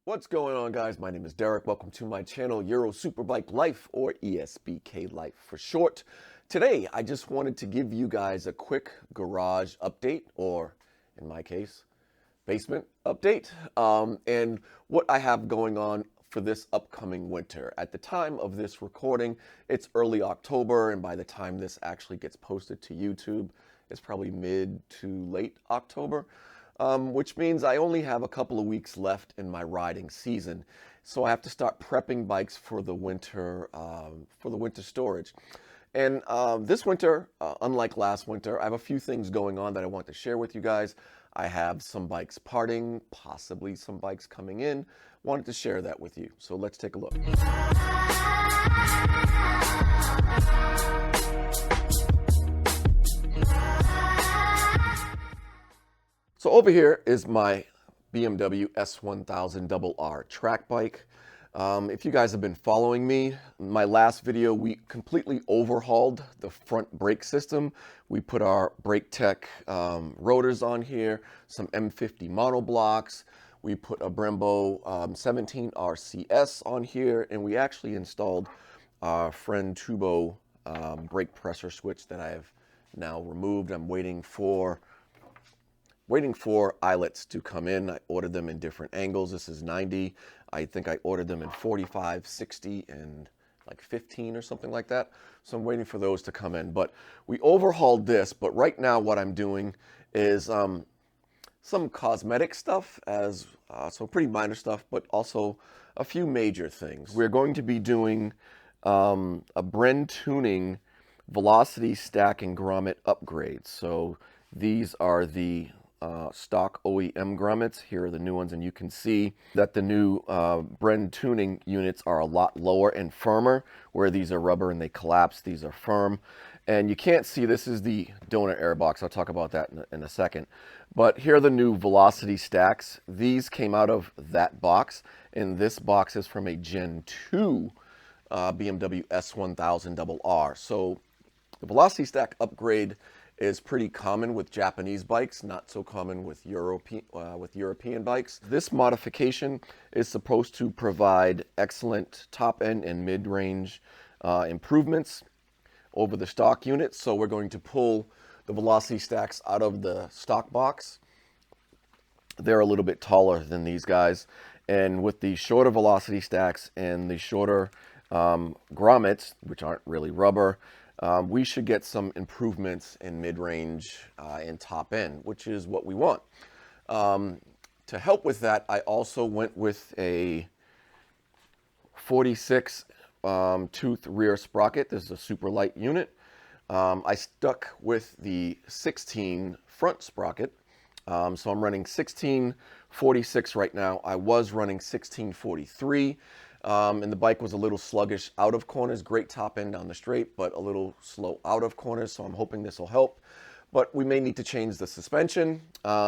What's going on, guys? My name is Derek. Welcome to my channel, Euro Superbike Life, or ESBKLife for short. Today, I just wanted to give you guys a quick garage update, or in my case, basement update, and what I have going on for this upcoming winter. At the time of this recording, it's early October, and by the time this actually gets posted to YouTube, it's probably mid to late October. Which means I only have a couple of weeks left in my riding season, so I have to start prepping bikes for the winter storage. And this winter, unlike last winter, I have a few things going on that I want to share with you guys. I have some bikes parting, possibly some bikes coming in. Wanted to share that with you, so let's take a look. So over here is my BMW S1000RR track bike. If you guys have been following me, my last video, we completely overhauled the front brake system. We put our Brake Tech rotors on here, some M50 monoblocks. We put a Brembo 17 RCS on here, and we actually installed our friend Turbo brake pressure switch that I have now removed. I'm waiting for eyelets to come in. I ordered them in different angles. This is 90. I think I ordered them in 45, 60, and like 15 or something like that. So I'm waiting for those to come in. But we overhauled this, but right now what I'm doing is some cosmetic stuff, so pretty minor stuff, but also a few major things. We're going to be doing a Bren tuning velocity stack and grommet upgrades. So these are the stock OEM grommets. Here are the new ones, and you can see that the new Bren tuning units are a lot lower and firmer, where these are rubber and they collapse. These are firm, and you can't see, this is the donor airbox. I'll talk about that in a second. But here are the new velocity stacks. These came out of that box, and this box is from a Gen 2 BMW S1000RR. So the velocity stack upgrade is pretty common with Japanese bikes, not so common with European bikes. This modification is supposed to provide excellent top end and mid-range improvements over the stock unit. So we're going to pull the velocity stacks out of the stock box. They're a little bit taller than these guys, and with the shorter velocity stacks and the shorter grommets, which aren't really rubber, we should get some improvements in mid-range and top end, which is what we want. To help with that, I also went with a 46 tooth rear sprocket. This is a super light unit. I stuck with the 16 front sprocket. So I'm running 1646 right now. I was running 1643. And the bike was a little sluggish out of corners. Great top end down the straight, but a little slow out of corners. So I'm hoping this will help. But we may need to change the suspension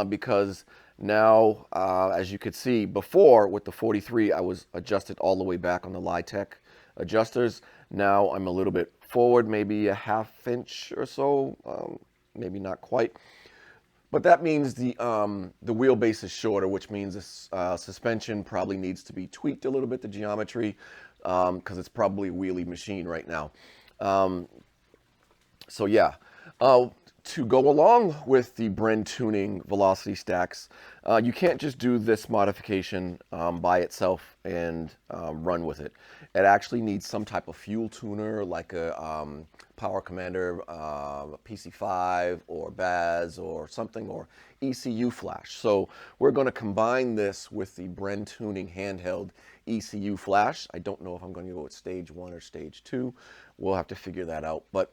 because now, as you could see before with the 43, I was adjusted all the way back on the Litech adjusters. Now I'm a little bit forward, maybe a ½ inch or so, maybe not quite. But that means the wheelbase is shorter, which means this suspension probably needs to be tweaked a little bit, the geometry, because it's probably a wheelie machine right now. So yeah, to go along with the Bren tuning velocity stacks, you can't just do this modification by itself and run with it. It actually needs some type of fuel tuner, like a Power Commander PC5 or BAZ or something, or ECU flash. So we're going to combine this with the Bren tuning handheld ECU flash. I don't know if I'm going to go with stage 1 or stage 2. We'll have to figure that out. But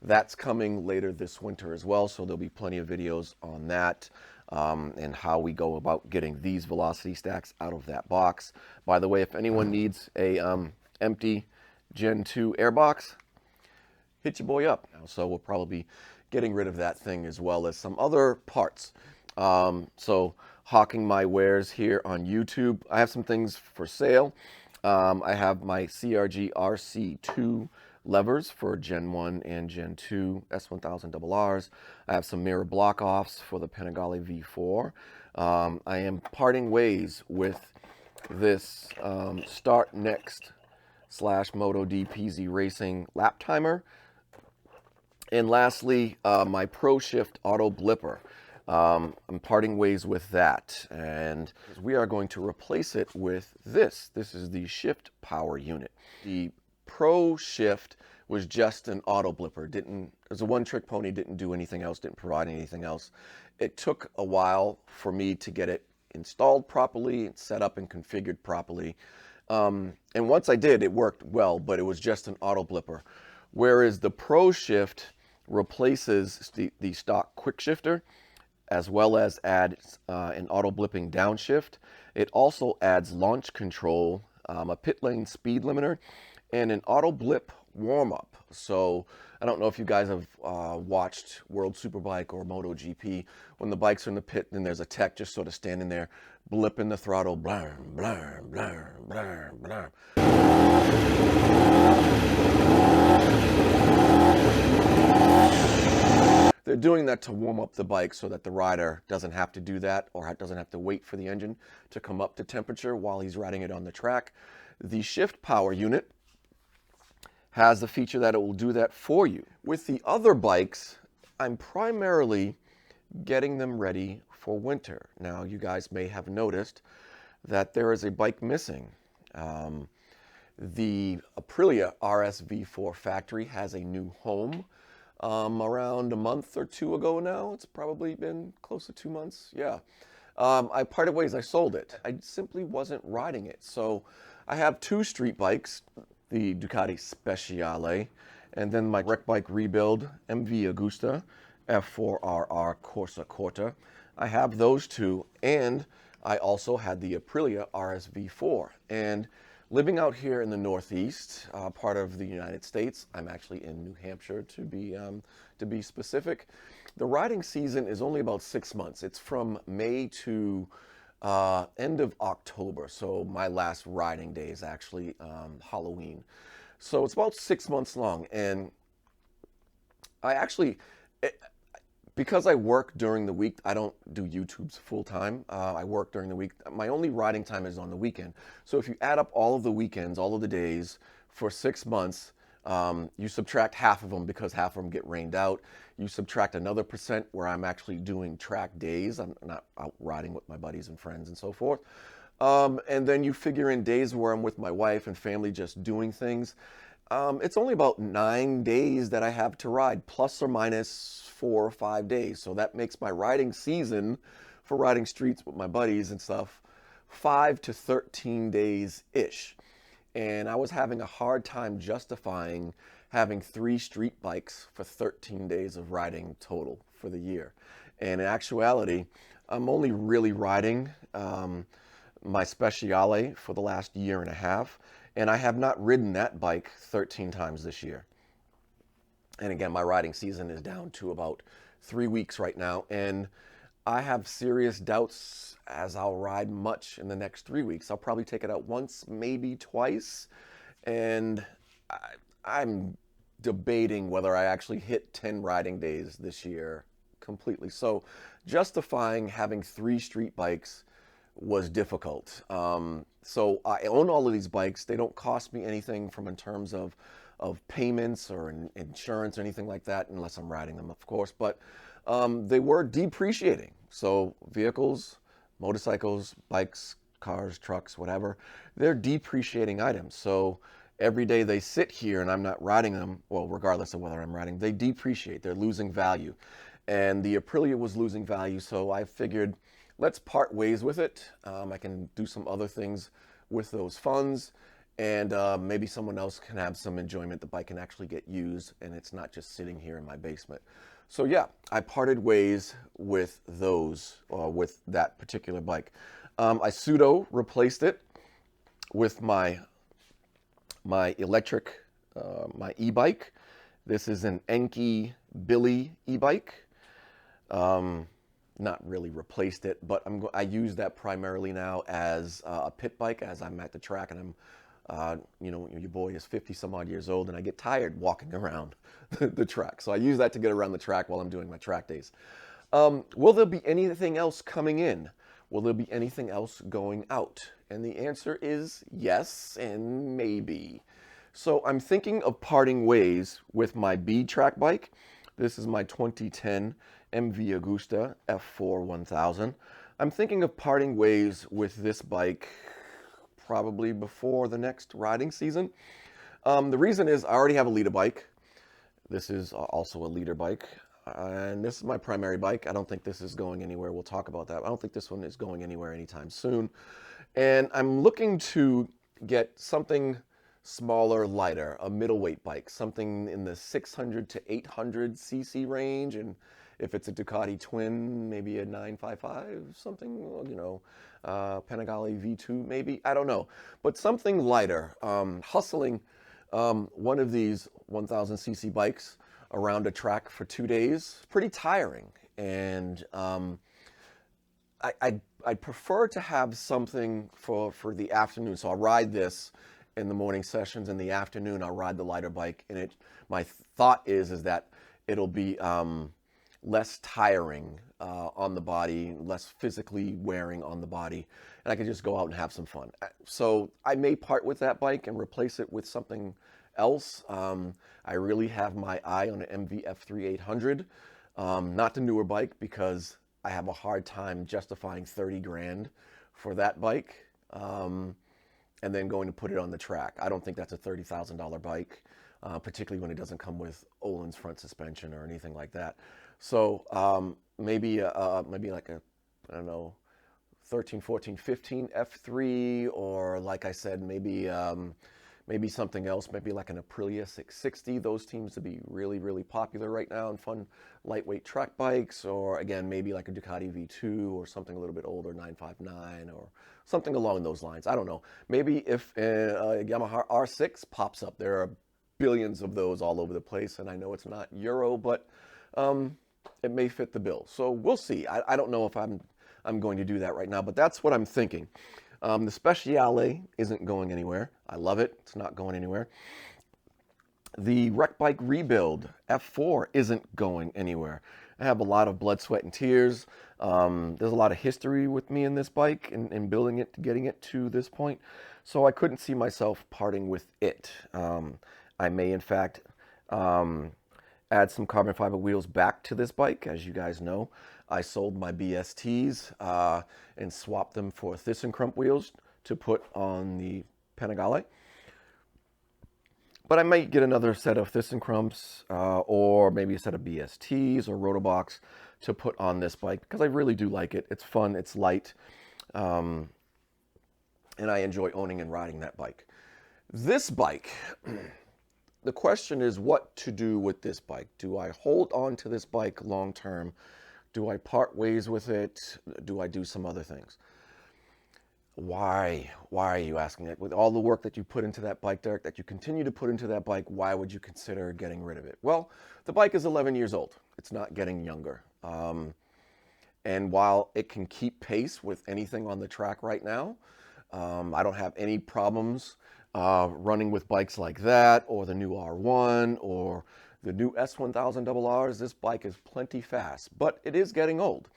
that's coming later this winter as well, so there'll be plenty of videos on that and how we go about getting these velocity stacks out of that box. By the way, if anyone needs a empty Gen 2 airbox, hit your boy up. So we'll probably be getting rid of that thing as well as some other parts. So hawking my wares here on YouTube. I have some things for sale. I have my CRG RC2 levers for Gen 1 and Gen 2 S1000RRs. I have some mirror block offs for the Panigale V4. I am parting ways with this Start Next / Moto D PZRacing lap timer. And lastly, my Pro Shift Auto Blipper. I'm parting ways with that, and we are going to replace it with this. This is the Shift Power Unit. The Pro Shift was just an auto blipper. It was a one-trick pony, didn't do anything else, didn't provide anything else. It took a while for me to get it installed properly, set up and configured properly. And once I did, it worked well, but it was just an auto blipper. Whereas the Pro Shift replaces the stock quick shifter, as well as adds an auto blipping downshift. It also adds launch control, a pit lane speed limiter, and an auto blip warm-up. So I don't know if you guys have watched World Superbike or MotoGP. When the bikes are in the pit, then there's a tech just sort of standing there, blipping the throttle, blarm, blarm, blarm, blarm, blarm. They're doing that to warm up the bike so that the rider doesn't have to do that or doesn't have to wait for the engine to come up to temperature while he's riding it on the track. The Shift Power Unit has the feature that it will do that for you. With the other bikes, I'm primarily getting them ready for winter. Now, you guys may have noticed that there is a bike missing. The Aprilia RSV4 factory has a new home. Around a month or two ago now. It's probably been close to 2 months. Yeah. I parted ways. I sold it. I simply wasn't riding it. So I have two street bikes, the Ducati Speciale, and then my rec bike rebuild, MV Agusta F4RR Corsa Corta. I have those two, and I also had the Aprilia RSV4. And living out here in the Northeast, part of the United States, I'm actually in New Hampshire to be specific. The riding season is only about 6 months. It's from May to end of October. So my last riding day is actually Halloween. So it's about 6 months long, and because I work during the week, I don't do YouTubes full time. I work during the week. My only riding time is on the weekend. So if you add up all of the weekends, all of the days for 6 months, you subtract half of them because half of them get rained out. You subtract another % where I'm actually doing track days. I'm not out riding with my buddies and friends and so forth. And then you figure in days where I'm with my wife and family just doing things. It's only about 9 days that I have to ride, plus or minus 4 or 5 days. So that makes my riding season for riding streets with my buddies and stuff 5 to 13 days-ish. And I was having a hard time justifying having 3 street bikes for 13 days of riding total for the year. And in actuality, I'm only really riding my Speciale for the last year and a half. And I have not ridden that bike 13 times this year. And again, my riding season is down to about 3 weeks right now. And I have serious doubts as I'll ride much in the next 3 weeks. I'll probably take it out once, maybe twice. And I'm debating whether I actually hit 10 riding days this year completely. So justifying having 3 street bikes was difficult. So I own all of these bikes. They don't cost me anything in terms of payments or insurance or anything like that, unless I'm riding them, of course. But they were depreciating. So vehicles, motorcycles, bikes, cars, trucks, whatever, they're depreciating items. So every day they sit here and I'm not riding them, well, regardless of whether I'm riding, they depreciate. They're losing value. And the Aprilia was losing value, so I figured, let's part ways with it. I can do some other things with those funds, and maybe someone else can have some enjoyment. The bike can actually get used, and it's not just sitting here in my basement. So yeah, I parted ways with with that particular bike. I pseudo replaced it with my electric, my e-bike. This is an Enkei Billy e-bike. Not really replaced it, but I use that primarily now as a pit bike as I'm at the track, and I'm, your boy is 50 some odd years old, and I get tired walking around the track. So I use that to get around the track while I'm doing my track days. Will there be anything else coming in? Will there be anything else going out? And the answer is yes and maybe. So I'm thinking of parting ways with my B track bike. This is my 2010 MV Agusta F4 1000. I'm thinking of parting ways with this bike probably before the next riding season. The reason is I already have a leader bike. This is also a leader bike. And this is my primary bike. I don't think this is going anywhere. We'll talk about that. I don't think this one is going anywhere anytime soon. And I'm looking to get something smaller, lighter, a middleweight bike, something in the 600 to 800 cc range. And if it's a Ducati twin, maybe a 955, something, you know, Panigale V2 maybe, I don't know. But something lighter, hustling one of these 1000 cc bikes around a track for 2 days, pretty tiring. And I'd prefer to have something for the afternoon. So I'll ride this in the morning sessions. In the afternoon, I'll ride the lighter bike. And my thought is that it'll be less tiring on the body, less physically wearing on the body. And I can just go out and have some fun. So I may part with that bike and replace it with something else. I really have my eye on an MV F3800, not the newer bike, because I have a hard time justifying 30 grand for that bike, and then going to put it on the track. I don't think that's a $30,000 bike, particularly when it doesn't come with Öhlins front suspension or anything like that. So maybe like a, I don't know, 13, 14, 15 F3, or like I said, maybe something else, maybe like an Aprilia 660. Those seem to be really, really popular right now and fun lightweight track bikes. Or again, maybe like a Ducati V2 or something a little bit older, 959 or something along those lines. I don't know. Maybe if a Yamaha R6 pops up, there are billions of those all over the place. And I know it's not Euro, but it may fit the bill. So we'll see. I don't know if I'm going to do that right now, but that's what I'm thinking. The Speciale isn't going anywhere. I love it. It's not going anywhere. The Rec Bike Rebuild F4 isn't going anywhere. I have a lot of blood, sweat, and tears. There's a lot of history with me in this bike and building it, getting it to this point. So I couldn't see myself parting with it. I may, in fact, add some carbon fiber wheels back to this bike. As you guys know, I sold my BSTs and swapped them for ThyssenKrupp wheels to put on the Panigale. But I might get another set of ThyssenKrupps or maybe a set of BSTs or Rotobox to put on this bike, because I really do like it. It's fun, it's light, and I enjoy owning and riding that bike. This bike, the question is what to do with this bike. Do I hold on to this bike long term? Do I part ways with it? Do I do some other things? Why are you asking that? With all the work that you put into that bike, Derek, that you continue to put into that bike, why would you consider getting rid of it? Well, the bike is 11 years old. It's not getting younger. And while it can keep pace with anything on the track right now, I don't have any problems running with bikes like that, or the new R1, or the new S1000RRs. This bike is plenty fast, but it is getting old.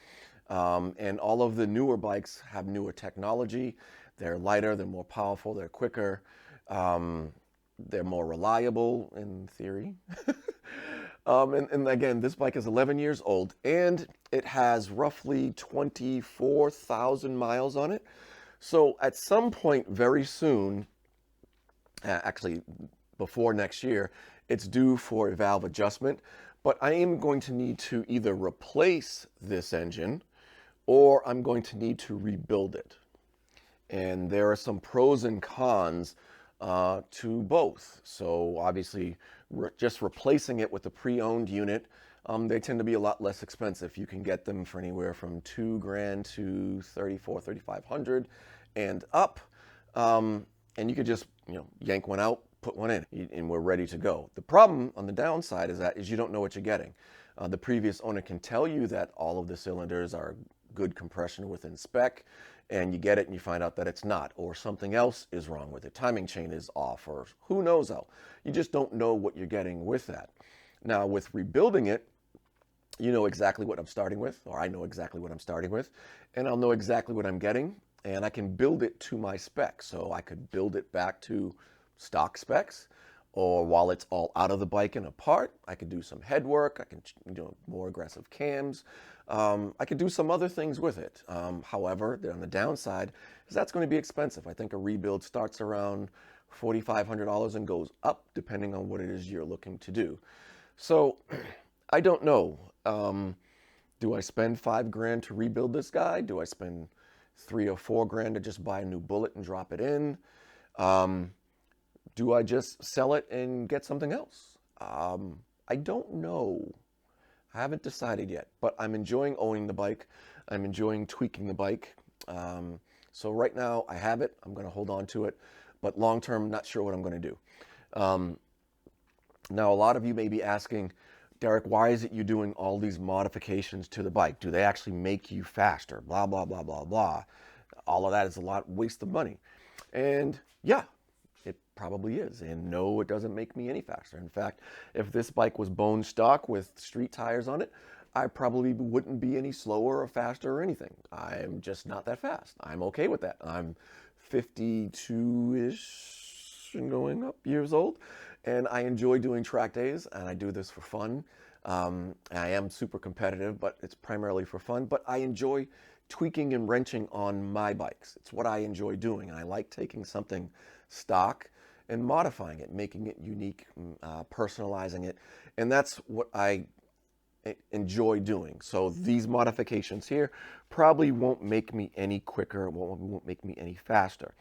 And all of the newer bikes have newer technology. They're lighter, they're more powerful, they're quicker, they're more reliable in theory. And again, this bike is 11 years old and it has roughly 24,000 miles on it. So at some point very soon, actually before next year, it's due for a valve adjustment. But I am going to need to either replace this engine or I'm going to need to rebuild it. And there are some pros and cons to both. So obviously, just replacing it with a pre-owned unit, they tend to be a lot less expensive. You can get them for anywhere from $2 grand to $3,400, $3,500 and up. And you could just yank one out, put one in, and we're ready to go. The problem on the downside is you don't know what you're getting. The previous owner can tell you that all of the cylinders are good compression within spec, and you get it and you find out that it's not, or something else is wrong with it. Timing chain is off, or who knows how. You just don't know what you're getting with that. Now with rebuilding it, you know exactly what I'm starting with, or I know exactly what I'm starting with, and I'll know exactly what I'm getting, and I can build it to my specs. So I could build it back to stock specs, or while it's all out of the bike and apart, I could do some head work. I can do more aggressive cams. I could do some other things with it. However, on the downside is that's going to be expensive. I think a rebuild starts around $4,500 and goes up depending on what it is you're looking to do. So I don't know. Do I spend $5 grand to rebuild this guy? Do I spend $3 or $4 grand to just buy a new bullet and drop it in? Do I just sell it and get something else? I don't know. I haven't decided yet, but I'm enjoying owning the bike. I'm enjoying tweaking the bike. So right now I have it. I'm going to hold on to it, but long term, not sure what I'm going to do. Now, a lot of you may be asking, Derek, why is it you doing all these modifications to the bike? Do they actually make you faster? Blah, blah, blah, blah, blah. All of that is a lot waste of money. And yeah, it probably is. And no, it doesn't make me any faster. In fact, if this bike was bone stock with street tires on it, I probably wouldn't be any slower or faster or anything. I'm just not that fast. I'm okay with that. I'm 52-ish and going up years old, and I enjoy doing track days, and I do this for fun. I am super competitive, but it's primarily for fun. But I enjoy tweaking and wrenching on my bikes. It's what I enjoy doing. And I like taking something stock and modifying it, making it unique, personalizing it. And that's what I enjoy doing. So these modifications here probably won't make me any quicker, won't make me any faster.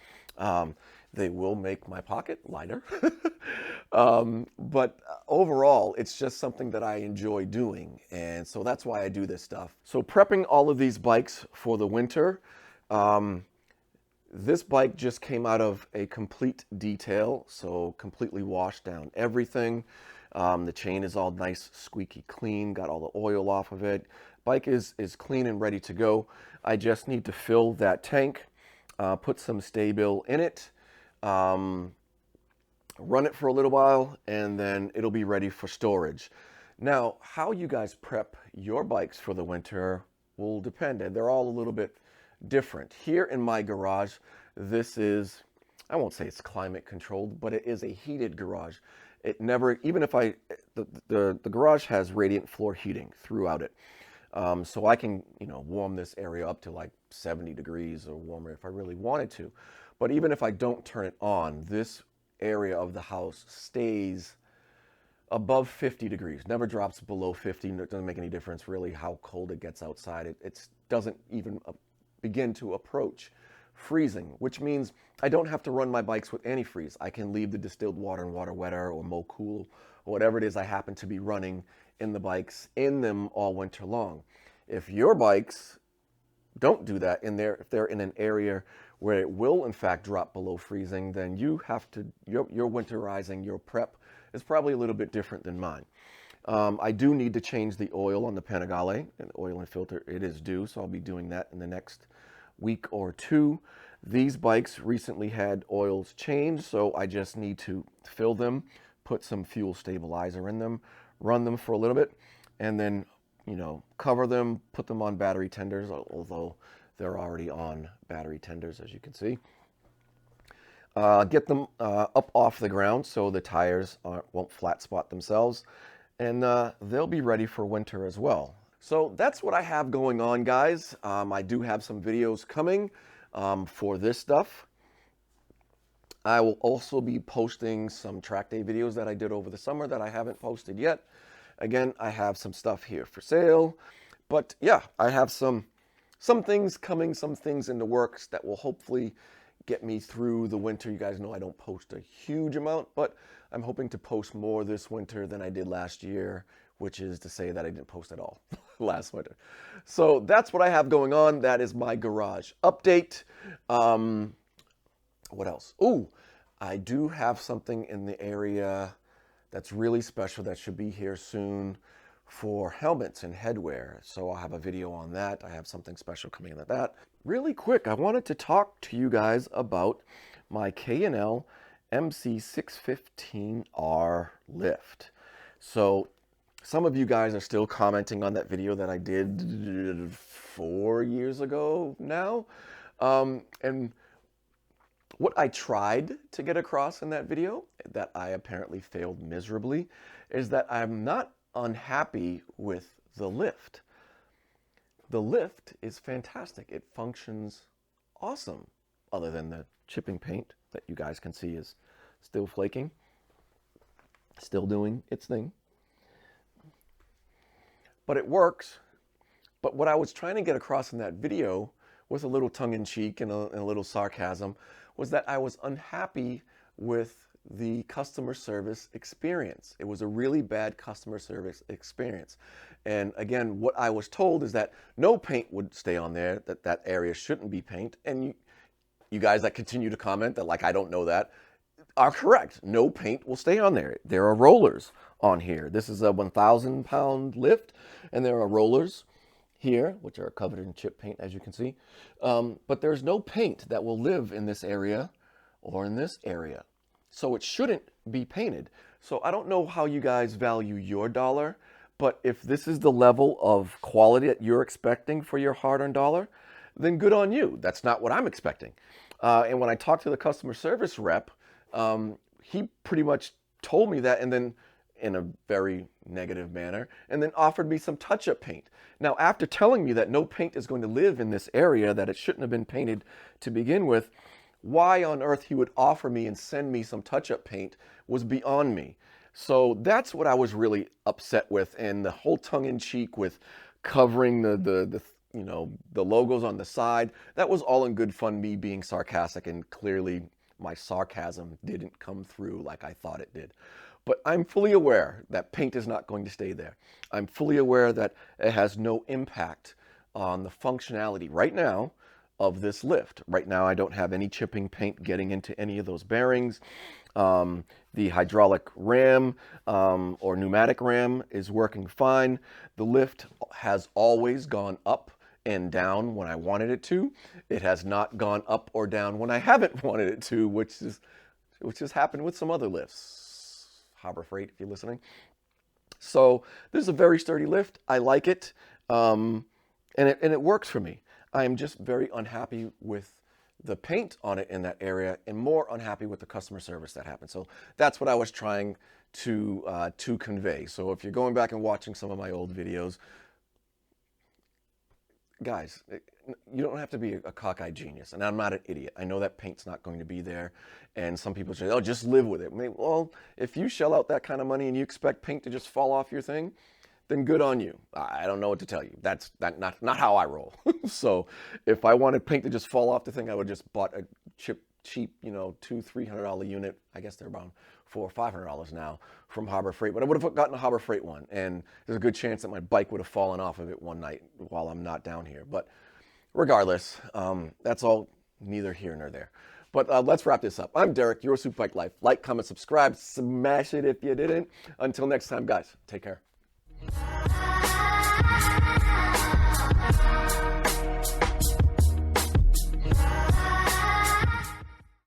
They will make my pocket lighter. But overall, it's just something that I enjoy doing. And so that's why I do this stuff. So prepping all of these bikes for the winter. This bike just came out of a complete detail, so completely washed down everything. The chain is all nice, squeaky clean, got all the oil off of it. Bike is clean and ready to go. I just need to fill that tank, put some Sta-Bil in it, run it for a little while, and then it'll be ready for storage. Now, how you guys prep your bikes for the winter will depend, and they're all a little bit different. Here in my garage, this is, I won't say it's climate controlled, but it is a heated garage. It never, even if the garage has radiant floor heating throughout it. So I can, warm this area up to like 70 degrees or warmer if I really wanted to. But even if I don't turn it on, this area of the house stays above 50 degrees, never drops below 50. It doesn't make any difference really how cold it gets outside. It doesn't even begin to approach freezing, which means I don't have to run my bikes with antifreeze. I can leave the distilled water and water wetter or Mocool or whatever it is I happen to be running in the bikes in them all winter long. If your bikes don't do that if they're in an area where it will in fact drop below freezing, then you have to, your winterizing, your prep is probably a little bit different than mine. I do need to change the oil on the Panigale, and oil and filter, it is due, so I'll be doing that in the next week or two. These bikes recently had oils changed, so I just need to fill them, put some fuel stabilizer in them, run them for a little bit, and then, cover them, put them on battery tenders, although they're already on battery tenders, as you can see. Get them up off the ground so the tires won't flat spot themselves, and they'll be ready for winter as well. So that's what I have going on, guys. I do have some videos coming for this stuff. I will also be posting some track day videos that I did over the summer that I haven't posted yet. Again, I have some stuff here for sale. But yeah, I have some things coming, some things in the works that will hopefully get me through the winter. You guys know I don't post a huge amount, but I'm hoping to post more this winter than I did last year, which is to say that I didn't post at all last winter. So that's what I have going on. That is my garage update. What else? Oh, I do have something in the area that's really special that should be here soon for helmets and headwear. So I'll have a video on that. I have something special coming in that. Really quick, I wanted to talk to you guys about my K&L MC615R lift. So some of you guys are still commenting on that video that I did 4 years ago now. And what I tried to get across in that video, that I apparently failed miserably, is that I'm not unhappy with the lift. The lift is fantastic. It functions awesome, other than the chipping paint that you guys can see is still flaking, still doing its thing. But it works. But what I was trying to get across in that video, with a little tongue-in-cheek and a little sarcasm, was that I was unhappy with the customer service experience. It was a really bad customer service experience. And again, what I was told is that no paint would stay on there, that area shouldn't be paint. And you guys that continue to comment that like I don't know that, are correct. No paint will stay on there. There are rollers on here. This is a 1,000-pound lift, and there are rollers here, which are covered in chip paint, as you can see. But there's no paint that will live in this area or in this area. So it shouldn't be painted. So I don't know how you guys value your dollar, but if this is the level of quality that you're expecting for your hard-earned dollar, then good on you. That's not what I'm expecting. And when I talked to the customer service rep, he pretty much told me that, and then in a very negative manner, and then offered me some touch-up paint. Now, after telling me that no paint is going to live in this area, that it shouldn't have been painted to begin with, why on earth he would offer me and send me some touch-up paint was beyond me. So that's what I was really upset with, and the whole tongue-in-cheek with covering the you know, the logos on the side, that was all in good fun, me being sarcastic, and clearly my sarcasm didn't come through like I thought it did. But I'm fully aware that paint is not going to stay there. I'm fully aware that it has no impact on the functionality right now of this lift. Right now, I don't have any chipping paint getting into any of those bearings. The hydraulic ram or pneumatic ram is working fine. The lift has always gone up and down when I wanted it to. It has not gone up or down when I haven't wanted it to, which has happened with some other lifts. Harbor Freight, if you're listening. So this is a very sturdy lift. I like it, and it works for me. I am just very unhappy with the paint on it in that area, and more unhappy with the customer service that happened. So that's what I was trying to convey. So if you're going back and watching some of my old videos, guys, you don't have to be a cockeyed genius, and I'm not an idiot. I know that paint's not going to be there, and some people say, oh, just live with it. Well, if you shell out that kind of money and you expect paint to just fall off your thing, then good on you. I don't know what to tell you. That's not how I roll. So if I wanted paint to just fall off the thing, I would just bought a cheap, you know, $200-300 unit. I guess they're around $400 or $500 now from Harbor Freight. But I would have gotten a Harbor Freight one, and there's a good chance that my bike would have fallen off of it one night while I'm not down here. But regardless, that's all neither here nor there. But let's wrap this up. I'm Derek, your Superbike Life. Like, comment, subscribe, smash it if you didn't. Until next time, guys, take care.